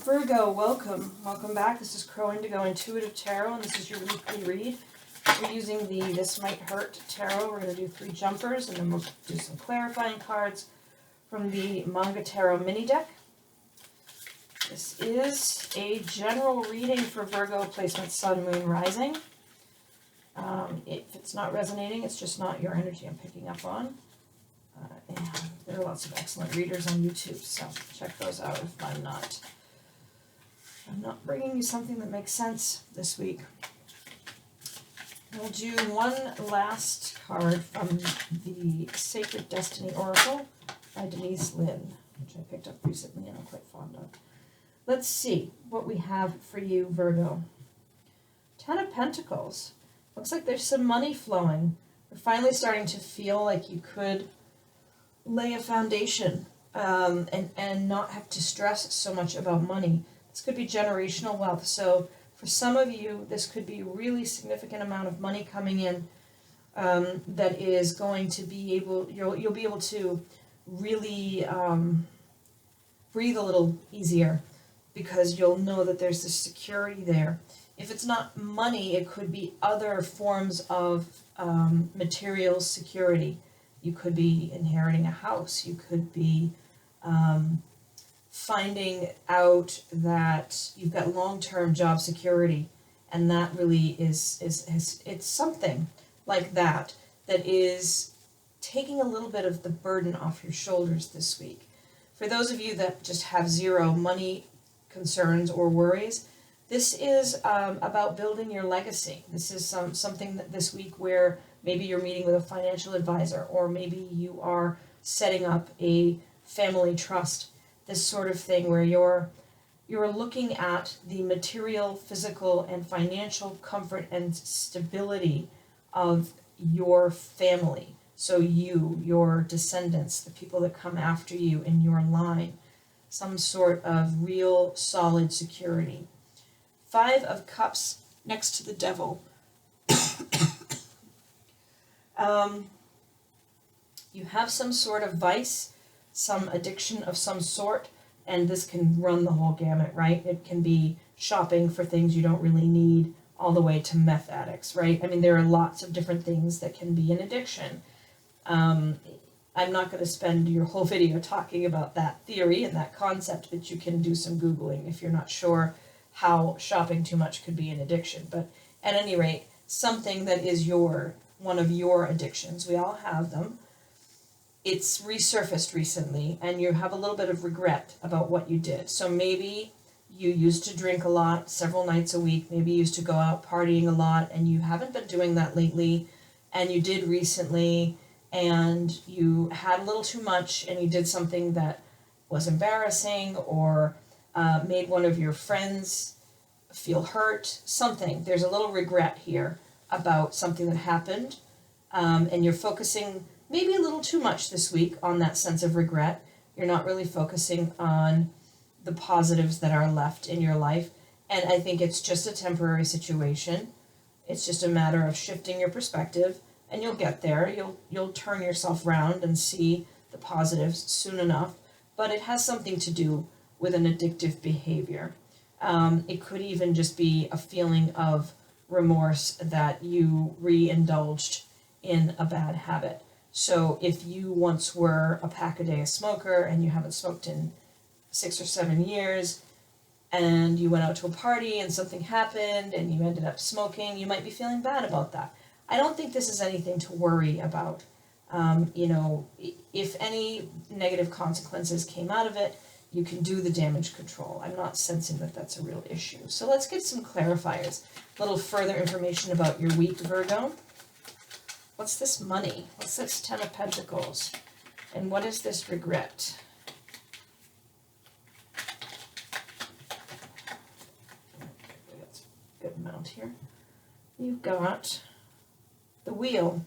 Virgo, welcome. Welcome back. This is Crow Indigo Intuitive Tarot, and this is your weekly read. We're using the This Might Hurt Tarot. We're going to do 3 jumpers, and then we'll do some clarifying cards from the Manga Tarot mini deck. This is a general reading for Virgo placement Sun, Moon, Rising. If it's not resonating, it's just not your energy I'm picking up on. And there are lots of excellent readers on YouTube, so check those out if I'm not bringing you something that makes sense this week. We'll do one last card from the Sacred Destiny Oracle by Denise Lynn, which I picked up recently and I'm quite fond of. Let's see what we have for you, Virgo. 10 of Pentacles. Looks like there's some money flowing. We're finally starting to feel like you could lay a foundation and not have to stress so much about money. This could be generational wealth. So for some of you, this could be a really significant amount of money coming in that is going to be able, you'll be able to really breathe a little easier because you'll know that there's this security there. If it's not money, it could be other forms of material security. You could be inheriting a house. You could be finding out that you've got long-term job security, and that really is it's something like that is taking a little bit of the burden off your shoulders this week. For those of you that just have zero money concerns or worries, this is about building your legacy. This is something that this week where maybe you're meeting with a financial advisor, or maybe you are setting up a family trust. This sort of thing where you're looking at the material, physical, and financial comfort and stability of your family. So you, your descendants, the people that come after you in your line, some sort of real solid security. 5 of Cups next to the Devil. You have some sort of vice, some addiction of some sort, and this can run the whole gamut, right? It can be shopping for things you don't really need, all the way to meth addicts, right? I mean, there are lots of different things that can be an addiction. I'm not going to spend your whole video talking about that theory and that concept, but you can do some Googling if you're not sure how shopping too much could be an addiction. But at any rate, something that is one of your addictions. We all have them. It's resurfaced recently, and you have a little bit of regret about what you did. So maybe you used to drink a lot, several nights a week. Maybe you used to go out partying a lot, and you haven't been doing that lately, and you did recently, and you had a little too much, and you did something that was embarrassing or made one of your friends feel hurt, something. There's a little regret here about something that happened, and you're focusing maybe a little too much this week on that sense of regret. You're not really focusing on the positives that are left in your life, and I think it's just a temporary situation. It's just a matter of shifting your perspective, and you'll get there. You'll turn yourself around and see the positives soon enough, but it has something to do with an addictive behavior. It could even just be a feeling of remorse that you re-indulged in a bad habit. So if you once were a pack-a-day smoker and you haven't smoked in 6 or 7 years, and you went out to a party and something happened and you ended up smoking, you might be feeling bad about that. I don't think this is anything to worry about. If any negative consequences came out of it, you can do the damage control. I'm not sensing that that's a real issue. So let's get some clarifiers. A little further information about your week, Virgo. What's this money? What's this 10 of Pentacles? And what is this regret? That's a good amount here. You've got the Wheel.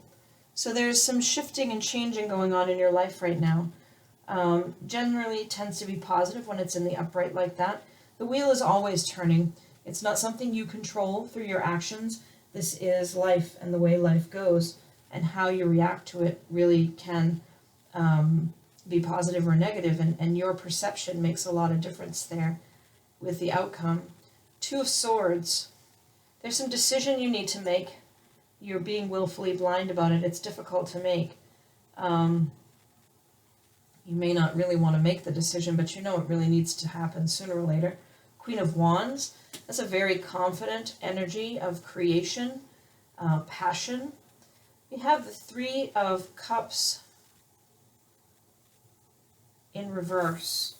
So there's some shifting and changing going on in your life right now. Generally tends to be positive when it's in the upright like that. The wheel is always turning. It's not something you control through your actions. This is life and the way life goes, and how you react to it really can be positive or negative, and your perception makes a lot of difference there. with the outcome. Two of Swords. There's some decision you need to make. You're being willfully blind about it. It's difficult to make. You may not really want to make the decision, but you know it really needs to happen sooner or later. Queen of Wands. That's a very confident energy of creation, passion. We have the Three of Cups in reverse.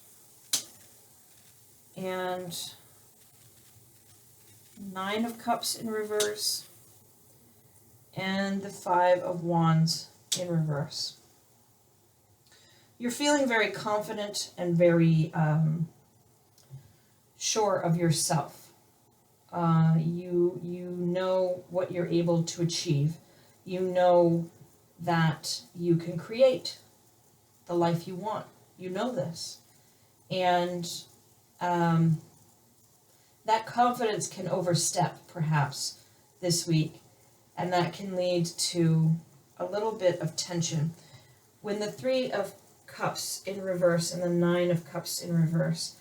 And Nine of Cups in reverse. And the Five of Wands in reverse. You're feeling very confident and very sure of yourself. You know what you're able to achieve. You know that you can create the life you want. You know this. And that confidence can overstep, perhaps, this week. And that can lead to a little bit of tension. When the Three of Cups in reverse and the Nine of Cups in reverse,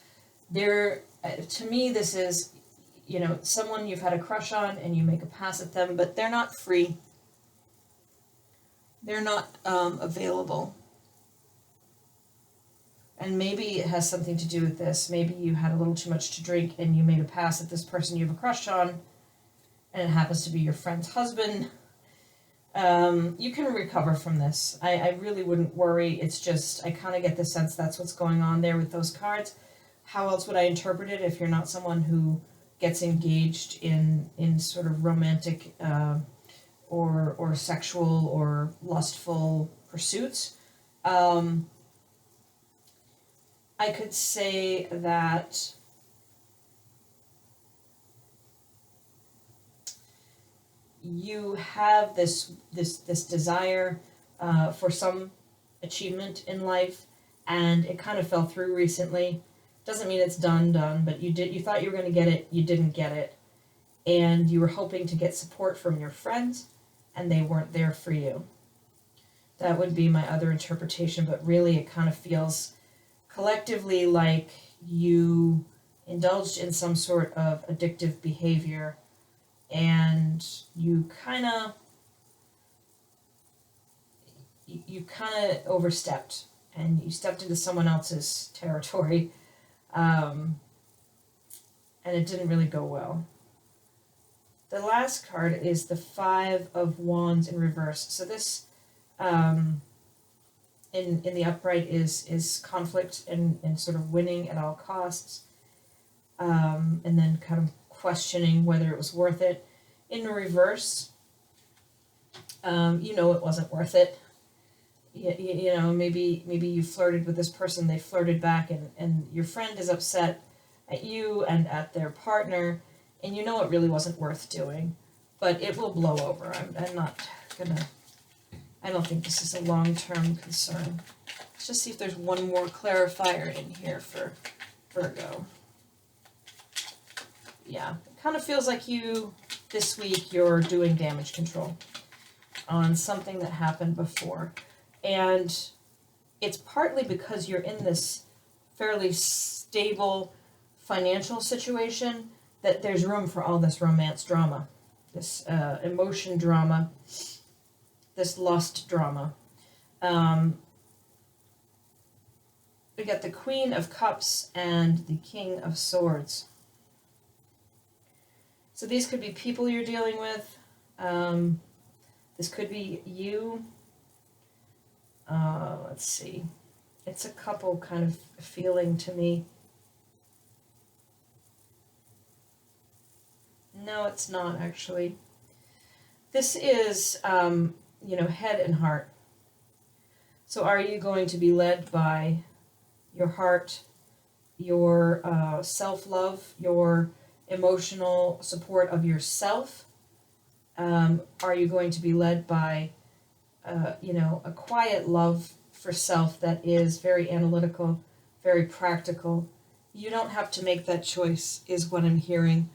to me this is, someone you've had a crush on and you make a pass at them, but they're not free. They're not available. And maybe it has something to do with this. Maybe you had a little too much to drink and you made a pass at this person you have a crush on, and it happens to be your friend's husband. You can recover from this. I really wouldn't worry. It's just, I kind of get the sense that's what's going on there with those cards. How else would I interpret it if you're not someone who gets engaged in sort of romantic or sexual or lustful pursuits? I could say that you have this desire for some achievement in life, and it kind of fell through recently. Doesn't mean it's done, but you thought you were going to get it, you didn't get it, and you were hoping to get support from your friends, and they weren't there for you. That would be my other interpretation, but really it kind of feels collectively like you indulged in some sort of addictive behavior, and you kind of overstepped, and you stepped into someone else's territory, and it didn't really go well. The last card is the Five of Wands in reverse. So this in the upright is conflict and sort of winning at all costs, and then kind of questioning whether it was worth it. In reverse, it wasn't worth it. Maybe you flirted with this person, they flirted back, and your friend is upset at you and at their partner, and it really wasn't worth doing. But it will blow over. I don't think this is a long-term concern. Let's just see if there's one more clarifier in here for Virgo. Yeah, it kind of feels like this week, you're doing damage control on something that happened before. And it's partly because you're in this fairly stable financial situation that there's room for all this romance drama, this emotion drama, this lust drama. We got the Queen of Cups and the King of Swords. So these could be people you're dealing with. This could be you. Let's see. It's a couple kind of feeling to me. No, it's not actually. This is, head and heart. So are you going to be led by your heart, your self-love, your emotional support of yourself? Are you going to be led by, a quiet love for self that is very analytical, very practical? You don't have to make that choice, is what I'm hearing.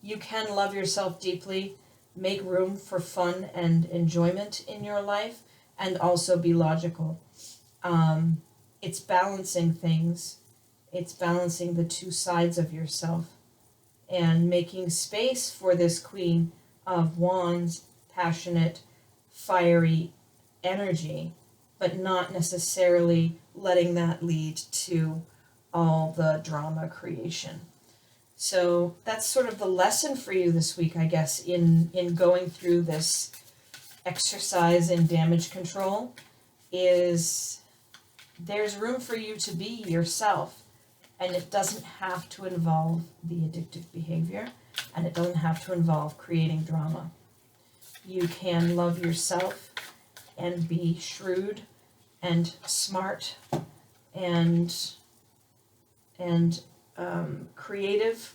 You can love yourself deeply, make room for fun and enjoyment in your life, and also be logical. It's balancing things. It's balancing the two sides of yourself and making space for this Queen of Wands, passionate, fiery energy, but not necessarily letting that lead to all the drama creation. So that's sort of the lesson for you this week, I guess, in going through this exercise in damage control, is there's room for you to be yourself, and it doesn't have to involve the addictive behavior, and it doesn't have to involve creating drama. You can love yourself and be shrewd and smart and creative.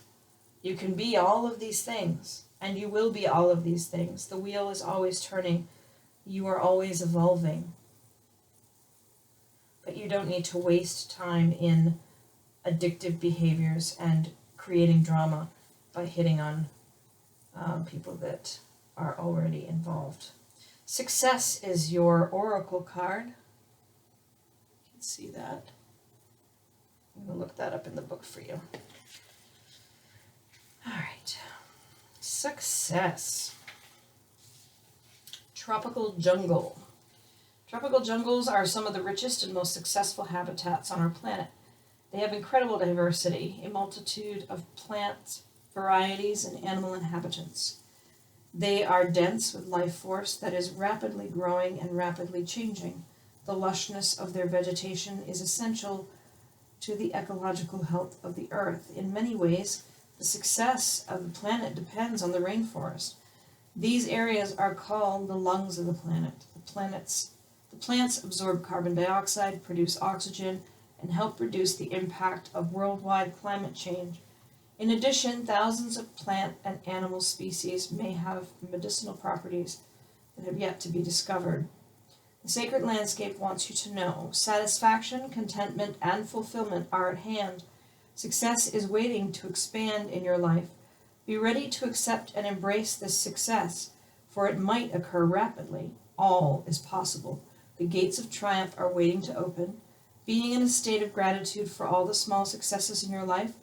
You can be all of these things, and you will be all of these things. The wheel is always turning. You are always evolving. But you don't need to waste time in addictive behaviors and creating drama by hitting on people that are already involved. Success is your oracle card. You can see that. I'm going to look that up in the book for you. All right. Success. Tropical jungle. Tropical jungles are some of the richest and most successful habitats on our planet. They have incredible diversity, a multitude of plant varieties and animal inhabitants. They are dense with life force that is rapidly growing and rapidly changing. The lushness of their vegetation is essential to the ecological health of the earth. In many ways, the success of the planet depends on the rainforest. These areas are called the lungs of the planet. The plants absorb carbon dioxide, produce oxygen, and help reduce the impact of worldwide climate change. In addition, thousands of plant and animal species may have medicinal properties that have yet to be discovered. The sacred landscape wants you to know satisfaction, contentment, and fulfillment are at hand. Success is waiting to expand in your life. Be ready to accept and embrace this success, for it might occur rapidly. All is possible. The gates of triumph are waiting to open. Being in a state of gratitude for all the small successes in your life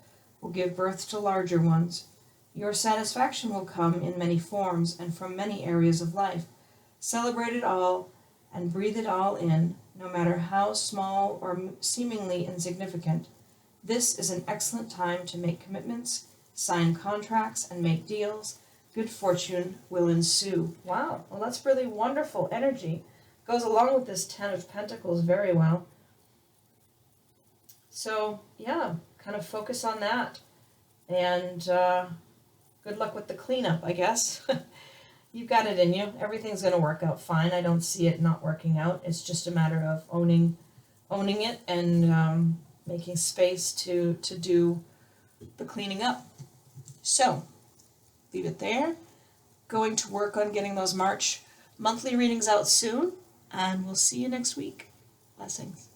will give birth to larger ones. Your satisfaction will come in many forms and from many areas of life. Celebrate it all and breathe it all in, no matter how small or seemingly insignificant. This is an excellent time to make commitments, sign contracts, and make deals. Good fortune will ensue. Wow, well, that's really wonderful energy. Goes along with this Ten of Pentacles very well. So, yeah, kind of focus on that. And good luck with the cleanup, I guess. You've got it in you. Everything's going to work out fine. I don't see it not working out. It's just a matter of owning it and making space to do the cleaning up. So, leave it there. Going to work on getting those March monthly readings out soon, and we'll see you next week. Blessings.